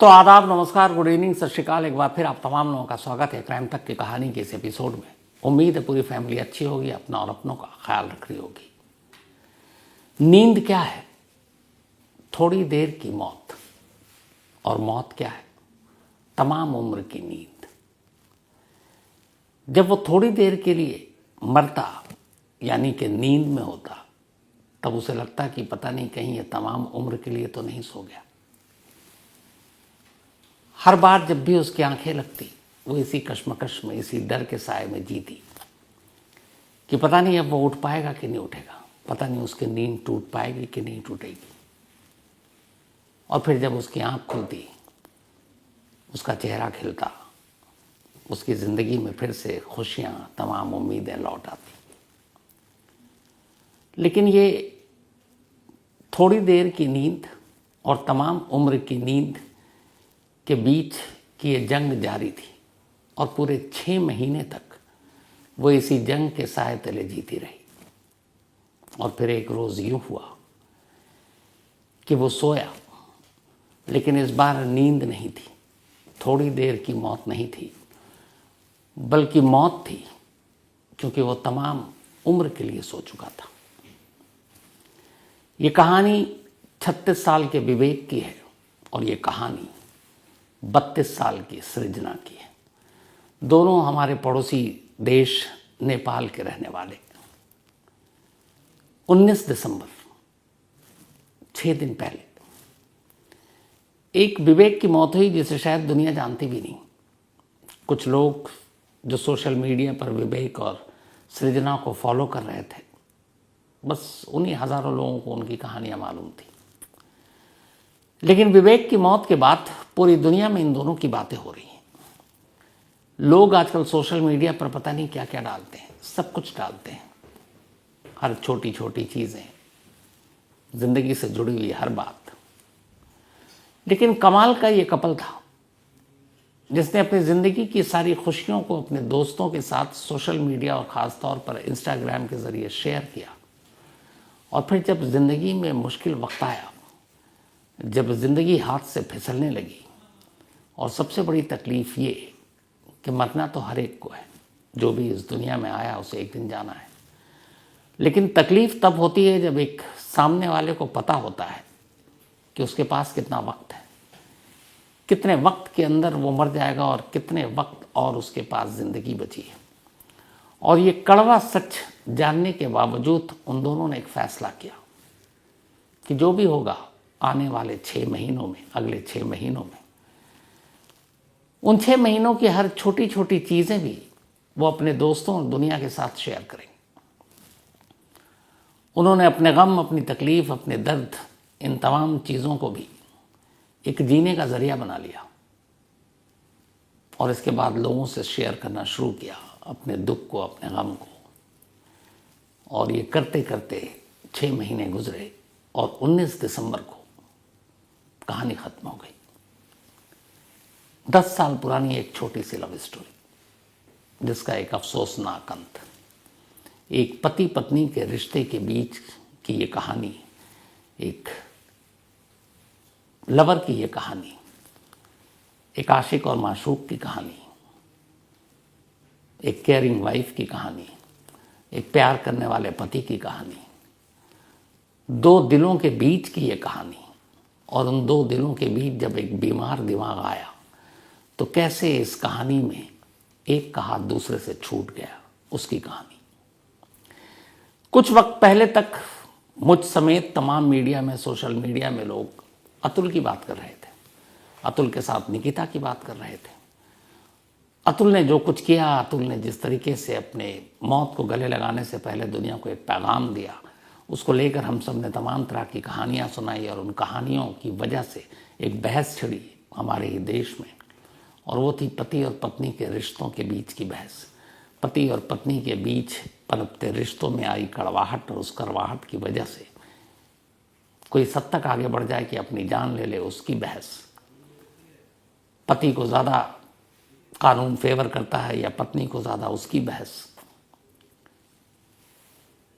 तो आदाब, नमस्कार, गुड इवनिंग, सत श्रीकाल। एक बार फिर आप तमाम लोगों का स्वागत है क्राइम तक की कहानी के इस एपिसोड में। उम्मीद है पूरी फैमिली अच्छी होगी, अपना और अपनों का ख्याल रख रही होगी। नींद क्या है? थोड़ी देर की मौत। और मौत क्या है? तमाम उम्र की नींद। जब वो थोड़ी देर के लिए मरता यानी कि नींद में होता, तब उसे लगता कि पता नहीं कहीं ये तमाम उम्र के लिए तो नहीं सो गया। हर बार जब भी उसकी आंखें लगती, वो इसी कश्मकश में, इसी डर के साए में जीती कि पता नहीं अब वो उठ पाएगा कि नहीं उठेगा, पता नहीं उसकी नींद टूट पाएगी कि नहीं टूटेगी। और फिर जब उसकी आंख खुलती, उसका चेहरा खिलता, उसकी ज़िंदगी में फिर से खुशियां, तमाम उम्मीदें लौट आती। लेकिन ये थोड़ी देर की नींद और तमाम उम्र की नींद के बीच की ये जंग जारी थी और पूरे 6 महीने तक वो इसी जंग के साए तले जीती रही। और फिर एक रोज़ यूँ हुआ कि वो सोया, लेकिन इस बार नींद नहीं थी, थोड़ी देर की मौत नहीं थी, बल्कि मौत थी, क्योंकि वो तमाम उम्र के लिए सो चुका था। ये कहानी 36 साल के विवेक की है और ये कहानी 32 साल की सृजना की है। दोनों हमारे पड़ोसी देश नेपाल के रहने वाले। 19 दिसंबर, 6 दिन पहले एक विवेक की मौत हुई जिसे शायद दुनिया जानती भी नहीं। कुछ लोग जो सोशल मीडिया पर विवेक और सृजना को फॉलो कर रहे थे, बस उन्हीं हजारों लोगों को उनकी कहानियां मालूम थी। लेकिन विवेक की मौत के बाद पूरी दुनिया में इन दोनों की बातें हो रही हैं। लोग आजकल सोशल मीडिया पर पता नहीं क्या क्या डालते हैं, सब कुछ डालते हैं, हर छोटी छोटी चीज़ें, जिंदगी से जुड़ी हुई हर बात। लेकिन कमाल का ये कपल था जिसने अपनी ज़िंदगी की सारी खुशियों को अपने दोस्तों के साथ सोशल मीडिया और ख़ास तौर पर इंस्टाग्राम के ज़रिए शेयर किया। और फिर जब ज़िंदगी में मुश्किल वक्त आया, जब ज़िंदगी हाथ से फिसलने लगी, और सबसे बड़ी तकलीफ़ ये कि मरना तो हर एक को है, जो भी इस दुनिया में आया उसे एक दिन जाना है। लेकिन तकलीफ़ तब होती है जब एक सामने वाले को पता होता है कि उसके पास कितना वक्त है, कितने वक्त के अंदर वो मर जाएगा और कितने वक्त और उसके पास ज़िंदगी बची है। और ये कड़वा सच जानने के बावजूद उन दोनों ने एक फ़ैसला किया कि जो भी होगा आने वाले 6 महीनों में, अगले 6 महीनों में, उन 6 महीनों की हर छोटी छोटी चीज़ें भी वो अपने दोस्तों और दुनिया के साथ शेयर करेंगे। उन्होंने अपने गम, अपनी तकलीफ़, अपने दर्द, इन तमाम चीज़ों को भी एक जीने का ज़रिया बना लिया। और इसके बाद लोगों से शेयर करना शुरू किया अपने दुख को, अपने गम को। और ये करते करते 6 महीने गुजरे और 19 दिसंबर को कहानी ख़त्म हो गई। 10 साल पुरानी एक छोटी सी लव स्टोरी जिसका एक अफसोसनाक अंत, एक पति पत्नी के रिश्ते के बीच की ये कहानी, एक लवर की ये कहानी, एक आशिक और माशूक की कहानी, एक केयरिंग वाइफ की कहानी, एक प्यार करने वाले पति की कहानी, 2 दिलों के बीच की ये कहानी। और उन 2 दिलों के बीच जब एक बीमार दिमाग आया तो कैसे इस कहानी में एक का हाथ दूसरे से छूट गया, उसकी कहानी। कुछ वक्त पहले तक मुझ समेत तमाम मीडिया में, सोशल मीडिया में लोग अतुल की बात कर रहे थे, अतुल के साथ निकिता की बात कर रहे थे। अतुल ने जो कुछ किया, अतुल ने जिस तरीके से अपने मौत को गले लगाने से पहले दुनिया को एक पैगाम दिया, उसको लेकर हम सब ने तमाम तरह की कहानियाँ सुनाई। और उन कहानियों की वजह से एक बहस छिड़ी हमारे ही देश में, और वो थी पति और पत्नी के रिश्तों के बीच की बहस। पति और पत्नी के बीच पनपते रिश्तों में आई कड़वाहट, और उस कड़वाहट की वजह से कोई सद तक आगे बढ़ जाए कि अपनी जान ले ले, उसकी बहस। पति को ज़्यादा कानून फेवर करता है या पत्नी को ज़्यादा, उसकी बहस।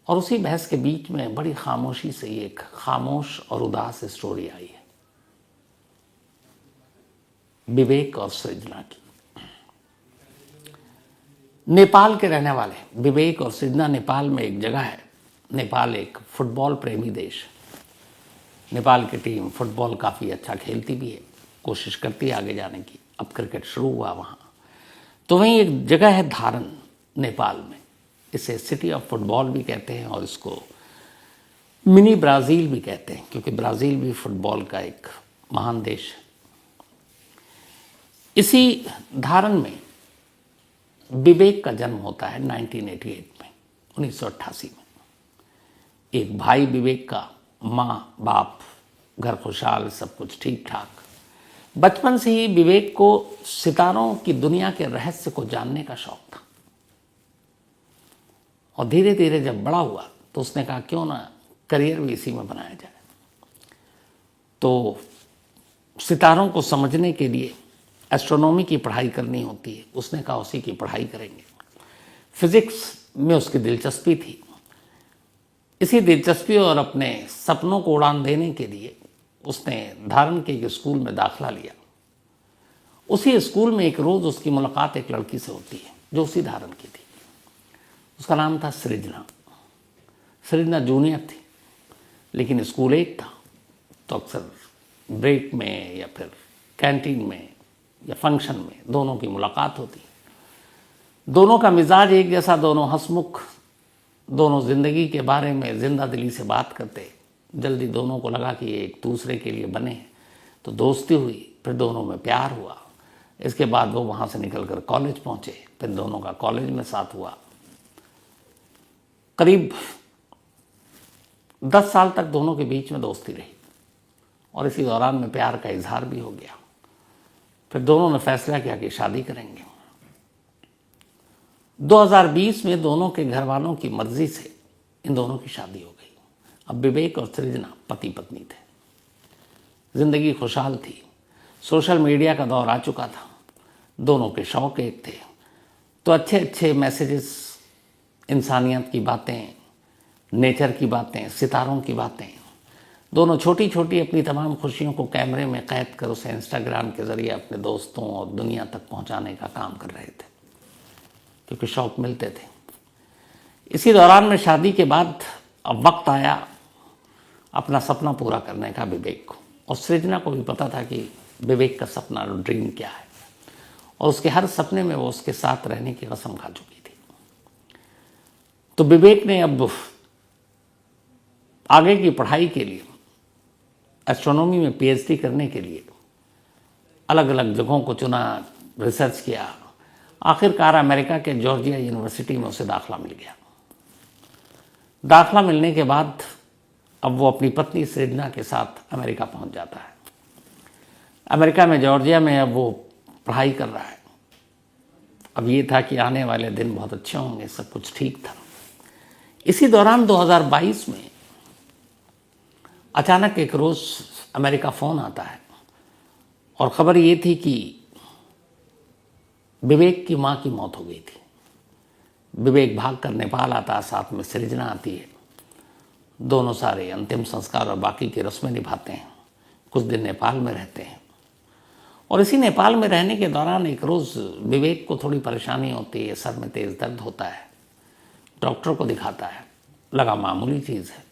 और उसी बहस के बीच में बड़ी खामोशी से एक खामोश और उदास स्टोरी आई है। विवेक और सृजना की। नेपाल के रहने वाले विवेक और सृजना, नेपाल में एक जगह है, नेपाल एक फुटबॉल प्रेमी देश है। नेपाल की टीम फुटबॉल काफ़ी अच्छा खेलती भी है, कोशिश करती है आगे जाने की। अब क्रिकेट शुरू हुआ वहाँ। तो वहीं एक जगह है धारण नेपाल में, इसे सिटी ऑफ फुटबॉल भी कहते हैं और इसको मिनी ब्राज़ील भी कहते हैं, क्योंकि ब्राज़ील भी फुटबॉल का एक महान देश है। इसी धारण में विवेक का जन्म होता है 1988 में, 1988 में। एक भाई विवेक का, माँ बाप, घर खुशहाल, सब कुछ ठीक ठाक। बचपन से ही विवेक को सितारों की दुनिया के रहस्य को जानने का शौक था और धीरे धीरे जब बड़ा हुआ तो उसने कहा क्यों ना करियर भी इसी में बनाया जाए। तो सितारों को समझने के लिए एस्ट्रोनॉमी की पढ़ाई करनी होती है, उसने कहा उसी की पढ़ाई करेंगे। फिजिक्स में उसकी दिलचस्पी थी। इसी दिलचस्पी और अपने सपनों को उड़ान देने के लिए उसने धारण के एक स्कूल में दाखिला लिया। उसी स्कूल में एक रोज़ उसकी मुलाकात एक लड़की से होती है जो उसी धारण की थी। उसका नाम था सृजना। सृजना जूनियर थी, लेकिन स्कूल एक था, तो अक्सर ब्रेक में या फिर कैंटीन में या फंक्शन में दोनों की मुलाकात होती। दोनों का मिजाज एक जैसा, दोनों हंसमुख, दोनों ज़िंदगी के बारे में जिंदा दिली से बात करते। जल्दी दोनों को लगा कि एक दूसरे के लिए बने, तो दोस्ती हुई, फिर दोनों में प्यार हुआ। इसके बाद वो वहाँ से निकलकर कॉलेज पहुँचे, फिर दोनों का कॉलेज में साथ हुआ। करीब 10 साल तक दोनों के बीच में दोस्ती रही और इसी दौरान में प्यार का इजहार भी हो गया। फिर दोनों ने फैसला किया कि शादी करेंगे। 2020 में दोनों के घर वालों की मर्जी से इन दोनों की शादी हो गई। अब विवेक और सृजना पति पत्नी थे, जिंदगी खुशहाल थी। सोशल मीडिया का दौर आ चुका था, दोनों के शौक एक थे, तो अच्छे अच्छे मैसेजेस, इंसानियत की बातें, नेचर की बातें, सितारों की बातें, दोनों छोटी छोटी अपनी तमाम खुशियों को कैमरे में कैद कर उसे इंस्टाग्राम के ज़रिए अपने दोस्तों और दुनिया तक पहुंचाने का काम कर रहे थे, क्योंकि शौक मिलते थे। इसी दौरान में शादी के बाद अब वक्त आया अपना सपना पूरा करने का विवेक को, और सृजना को भी पता था कि विवेक का सपना और ड्रीम क्या है, और उसके हर सपने में वो उसके साथ रहने की कसम खा चुकी थी। तो विवेक ने अब आगे की पढ़ाई के लिए, एस्ट्रोनॉमी में पीएचडी करने के लिए अलग अलग जगहों को चुना, रिसर्च किया। आखिरकार अमेरिका के जॉर्जिया यूनिवर्सिटी में उसे दाखिला मिल गया। दाखिला मिलने के बाद अब वो अपनी पत्नी सृजना के साथ अमेरिका पहुंच जाता है। अमेरिका में जॉर्जिया में अब वो पढ़ाई कर रहा है। अब ये था कि आने वाले दिन बहुत अच्छे होंगे, सब कुछ ठीक था। इसी दौरान 2022 में अचानक एक रोज़ अमेरिका फ़ोन आता है और ख़बर ये थी कि विवेक की माँ की मौत हो गई थी। विवेक भागकर नेपाल आता, साथ में सृजना आती है। दोनों सारे अंतिम संस्कार और बाकी की रस्में निभाते हैं। कुछ दिन नेपाल में रहते हैं और इसी नेपाल में रहने के दौरान एक रोज़ विवेक को थोड़ी परेशानी होती है, सर में तेज़ दर्द होता है। डॉक्टर को दिखाता है, लगा मामूली चीज़ है,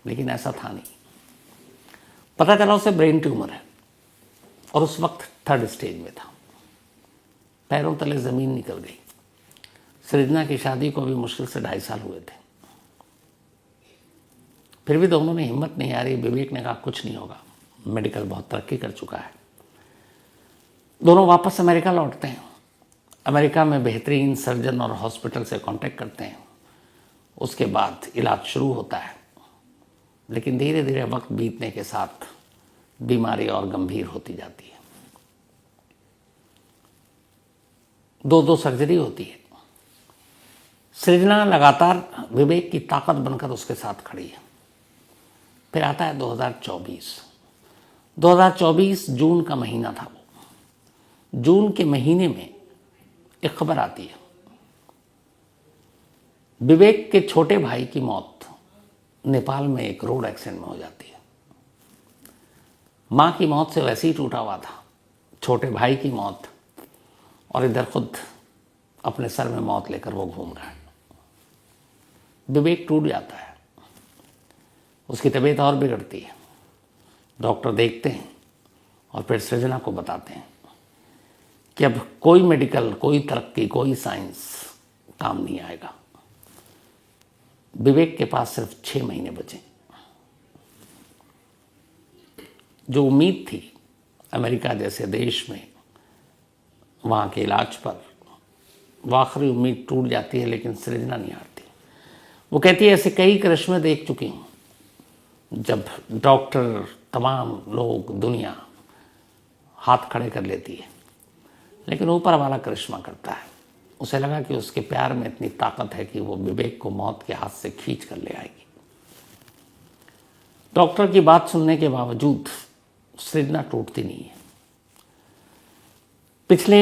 लेकिन ऐसा था नहीं। पता चला उसे ब्रेन ट्यूमर है और उस वक्त 3rd स्टेज में था। पैरों तले ज़मीन निकल गई। सृजना की शादी को भी मुश्किल से 2.5 साल हुए थे। फिर भी दोनों ने हिम्मत नहीं हारी। विवेक ने कहा कुछ नहीं होगा, मेडिकल बहुत तरक्की कर चुका है। दोनों वापस अमेरिका लौटते हैं। अमेरिका में बेहतरीन सर्जन और हॉस्पिटल से कांटेक्ट करते हैं। उसके बाद इलाज शुरू होता है, लेकिन धीरे धीरे वक्त बीतने के साथ बीमारी और गंभीर होती जाती है। 2 सर्जरी होती है। सृजना लगातार विवेक की ताकत बनकर उसके साथ खड़ी है। फिर आता है 2024 जून का महीना था। वो जून के महीने में एक खबर आती है, विवेक के छोटे भाई की मौत नेपाल में एक रोड एक्सीडेंट में हो जाती है। माँ की मौत से वैसे ही टूटा हुआ था, छोटे भाई की मौत, और इधर खुद अपने सर में मौत लेकर वो घूम रहा है। विवेक टूट जाता है, उसकी तबीयत और बिगड़ती है। डॉक्टर देखते हैं और फिर सृजना को बताते हैं कि अब कोई मेडिकल, कोई तरक्की, कोई साइंस काम नहीं आएगा। विवेक के पास सिर्फ 6 महीने बचे। जो उम्मीद थी अमेरिका जैसे देश में वहाँ के इलाज पर, वो आखिरी उम्मीद टूट जाती है, लेकिन सृजना नहीं हारती। वो कहती है ऐसे कई करिश्मे देख चुकी हूँ जब डॉक्टर, तमाम लोग, दुनिया हाथ खड़े कर लेती है, लेकिन ऊपर वाला करिश्मा करता है। उसे लगा कि उसके प्यार में इतनी ताकत है कि वो विवेक को मौत के हाथ से खींच कर ले आएगी। डॉक्टर की बात सुनने के बावजूद सृजना टूटती नहीं है। पिछले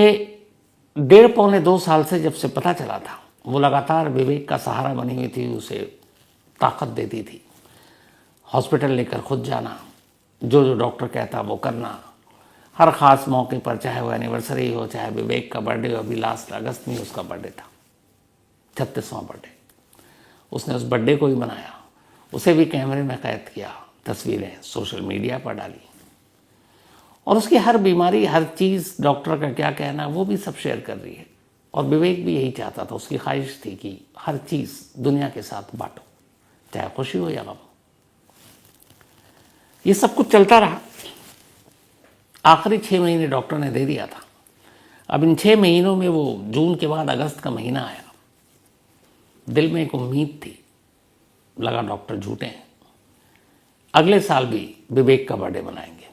1.5 पौने 2 साल से जब से पता चला था, वो लगातार विवेक का सहारा बनी हुई थी, उसे ताकत देती थी। हॉस्पिटल लेकर खुद जाना, जो जो डॉक्टर कहता वो करना, हर ख़ास मौके पर, चाहे वो एनिवर्सरी हो, चाहे विवेक का बर्थडे हो। अभी लास्ट अगस्त में उसका बर्थडे था, 36वां बर्थडे। उसने उस बर्थडे को ही मनाया, उसे भी कैमरे में कैद किया, तस्वीरें सोशल मीडिया पर डाली, और उसकी हर बीमारी, हर चीज़, डॉक्टर का क्या कहना, वो भी सब शेयर कर रही है। और विवेक भी यही चाहता था, उसकी ख्वाहिश थी कि हर चीज़ दुनिया के साथ बांटो, चाहे खुशी हो या गम। ये सब कुछ चलता रहा। आखिरी 6 महीने डॉक्टर ने दे दिया था। अब इन 6 महीनों में वो जून के बाद अगस्त का महीना आया। दिल में एक उम्मीद थी, लगा डॉक्टर झूठे हैं, अगले साल भी विवेक का बर्थडे मनाएंगे।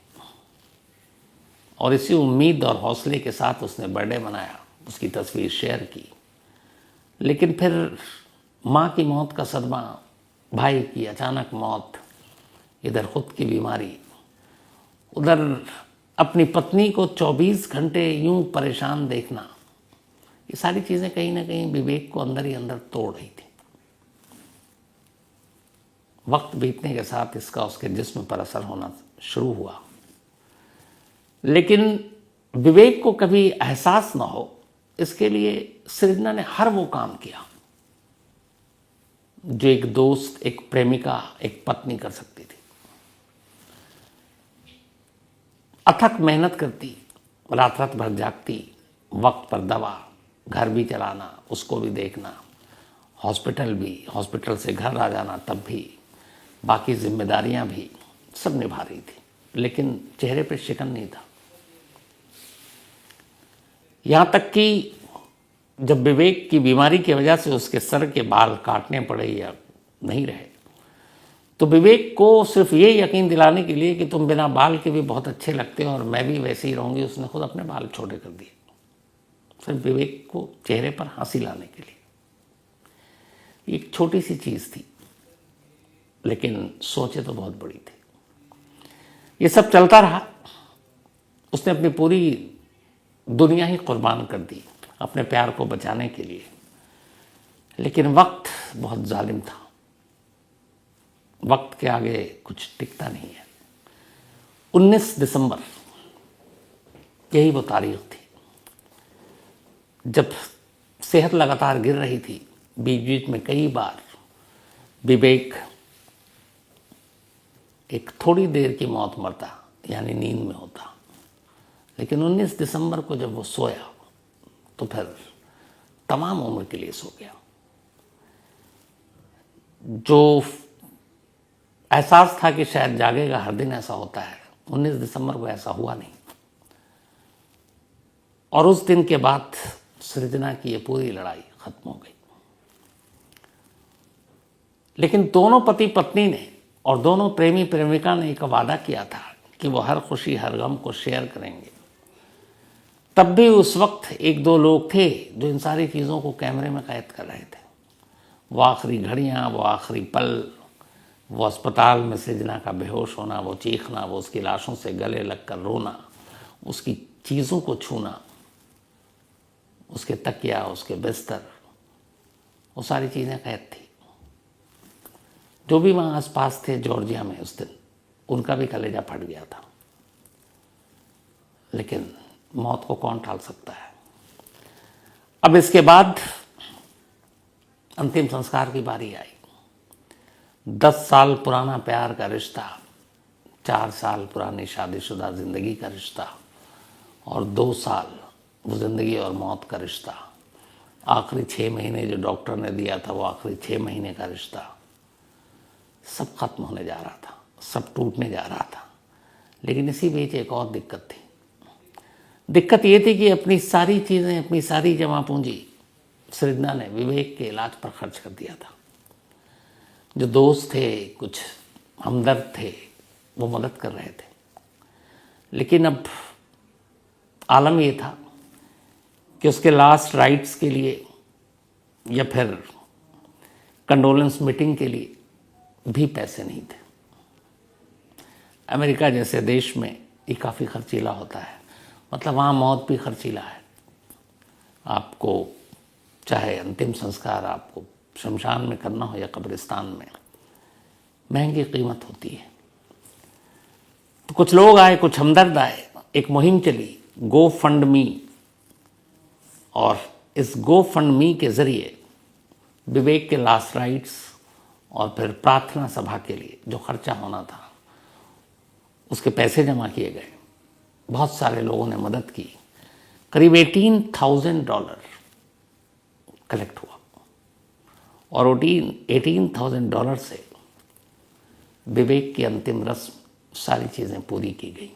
और इसी उम्मीद और हौसले के साथ उसने बर्थडे मनाया, उसकी तस्वीर शेयर की। लेकिन फिर माँ की मौत का सदमा, भाई की अचानक मौत, इधर खुद की बीमारी, उधर अपनी पत्नी को 24 घंटे यूं परेशान देखना, ये सारी चीज़ें कहीं ना कहीं विवेक को अंदर ही अंदर तोड़ रही थी। वक्त बीतने के साथ इसका उसके जिस्म पर असर होना शुरू हुआ, लेकिन विवेक को कभी एहसास ना हो, इसके लिए सृजना ने हर वो काम किया जो एक दोस्त, एक प्रेमिका, एक पत्नी कर सकती थी। अथक मेहनत करती, रात रात भर जागती, वक्त पर दवा, घर भी चलाना, उसको भी देखना, हॉस्पिटल भी, हॉस्पिटल से घर आ जाना, तब भी बाकी जिम्मेदारियां भी सब निभा रही थी, लेकिन चेहरे पे शिकन नहीं था। यहाँ तक कि जब विवेक की बीमारी की वजह से उसके सर के बाल काटने पड़े या नहीं रहे, तो विवेक को सिर्फ ये यकीन दिलाने के लिए कि तुम बिना बाल के भी बहुत अच्छे लगते हो और मैं भी वैसे ही रहूँगी, उसने खुद अपने बाल छोटे कर दिए, सिर्फ विवेक को चेहरे पर हंसी लाने के लिए। एक छोटी सी चीज़ थी, लेकिन सोचे तो बहुत बड़ी थी। ये सब चलता रहा। उसने अपनी पूरी दुनिया ही कुर्बान कर दी अपने प्यार को बचाने के लिए, लेकिन वक्त बहुत जालिम था। वक्त के आगे कुछ टिकता नहीं है। 19 दिसंबर, यही वो तारीख थी जब सेहत लगातार गिर रही थी। बीच बीच में कई बार विवेक एक थोड़ी देर की मौत मरता, यानी नींद में होता, लेकिन 19 दिसंबर को जब वो सोया तो फिर तमाम उम्र के लिए सो गया। जो एहसास था कि शायद जागेगा, हर दिन ऐसा होता है, 19 दिसंबर को ऐसा हुआ नहीं। और उस दिन के बाद सृजना की ये पूरी लड़ाई खत्म हो गई। लेकिन दोनों पति पत्नी ने और दोनों प्रेमी प्रेमिका ने एक वादा किया था कि वो हर खुशी, हर गम को शेयर करेंगे। तब भी उस वक्त 1-2 लोग थे जो इन सारी चीज़ों को कैमरे में कैद कर रहे थे। वो आखिरी घड़ियाँ, वो आखिरी पल, वो अस्पताल में सृजना का बेहोश होना, वो चीखना, वो उसकी लाशों से गले लगकर रोना, उसकी चीज़ों को छूना, उसके तकिया, उसके बिस्तर, वो सारी चीज़ें कैद थी। जो भी वहाँ आसपास थे जॉर्जिया में उस दिन, उनका भी कलेजा फट गया था। लेकिन मौत को कौन टाल सकता है। अब इसके बाद अंतिम संस्कार की बारी आई। 10 साल पुराना प्यार का रिश्ता, 4 साल पुरानी शादीशुदा जिंदगी का रिश्ता और 2 साल वो जिंदगी और मौत का रिश्ता, आखिरी 6 महीने जो डॉक्टर ने दिया था वो आखिरी 6 महीने का रिश्ता, सब खत्म होने जा रहा था, सब टूटने जा रहा था। लेकिन इसी बीच एक और दिक्कत थी। दिक्कत ये थी कि अपनी सारी चीज़ें, अपनी सारी जमा पूंजी सृजना ने विवेक के इलाज पर खर्च कर दिया था। जो दोस्त थे, कुछ हमदर्द थे, वो मदद कर रहे थे। लेकिन अब आलम ये था कि उसके लास्ट राइट्स के लिए या फिर कंडोलेंस मीटिंग के लिए भी पैसे नहीं थे। अमेरिका जैसे देश में ये काफ़ी खर्चीला होता है, मतलब वहाँ मौत भी खर्चीला है। आपको चाहे अंतिम संस्कार आपको शमशान में करना हो या कब्रिस्तान में, महंगी कीमत होती है। तो कुछ लोग आए, कुछ हमदर्द आए, एक मुहिम चली गो फंड मी, और इस गो फंड मी के ज़रिए विवेक के लास्ट राइट्स और फिर प्रार्थना सभा के लिए जो खर्चा होना था उसके पैसे जमा किए गए। बहुत सारे लोगों ने मदद की। करीब $18,000 कलेक्ट हुआ और $18,000 से विवेक की अंतिम रस्म, सारी चीज़ें पूरी की गई।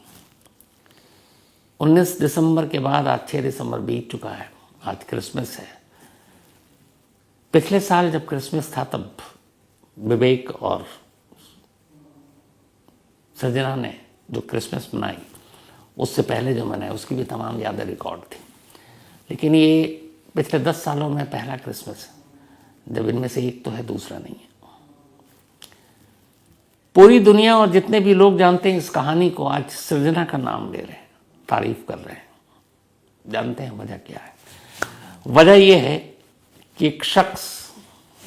19 दिसंबर के बाद आज 6 दिसंबर बीत चुका है, आज क्रिसमस है। पिछले साल जब क्रिसमस था तब विवेक और सृजना ने जो क्रिसमस मनाई, उससे पहले जो मनाई उसकी भी तमाम यादें रिकॉर्ड थी। लेकिन ये पिछले 10 सालों में पहला क्रिसमस है जब इनमें से एक तो है, दूसरा नहीं है। पूरी दुनिया और जितने भी लोग जानते हैं इस कहानी को, आज सृजना का नाम ले रहे हैं, तारीफ कर रहे हैं। जानते हैं वजह क्या है? वजह यह है कि एक शख्स,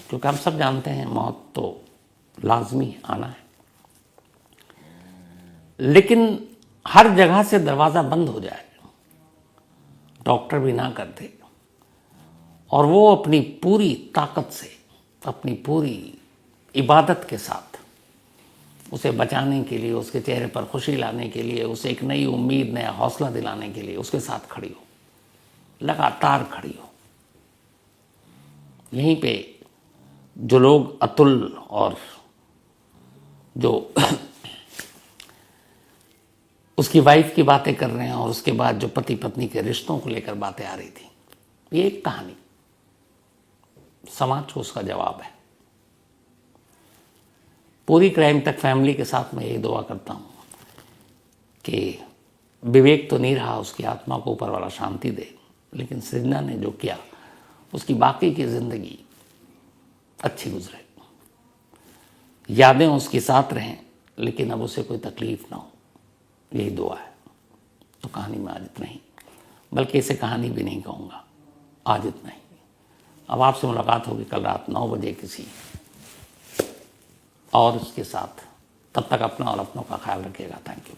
क्योंकि हम सब जानते हैं मौत तो लाजमी आना है, लेकिन हर जगह से दरवाज़ा बंद हो जाए, डॉक्टर भी ना कर दे, और वो अपनी पूरी ताकत से, अपनी पूरी इबादत के साथ उसे बचाने के लिए, उसके चेहरे पर खुशी लाने के लिए, उसे एक नई उम्मीद, नया हौसला दिलाने के लिए उसके साथ खड़ी हो, लगातार खड़ी हो। यहीं पे जो लोग अतुल और जो उसकी वाइफ की बातें कर रहे हैं और उसके बाद जो पति पत्नी के रिश्तों को लेकर बातें आ रही थी, ये एक कहानी समाज को उसका जवाब है। पूरी क्राइम तक फैमिली के साथ मैं यही दुआ करता हूँ कि विवेक तो नहीं रहा, उसकी आत्मा को ऊपर वाला शांति दे, लेकिन सृजना ने जो किया उसकी बाकी की ज़िंदगी अच्छी गुजरे, यादें उसके साथ रहें, लेकिन अब उसे कोई तकलीफ ना हो, यही दुआ है। तो कहानी में आज इतना ही, बल्कि इसे कहानी भी नहीं कहूँगा, आज इतना ही। अब आपसे मुलाकात होगी कल रात 9 बजे किसी और उसके साथ। तब तक अपना और अपनों का ख्याल रखिएगा। Thank you.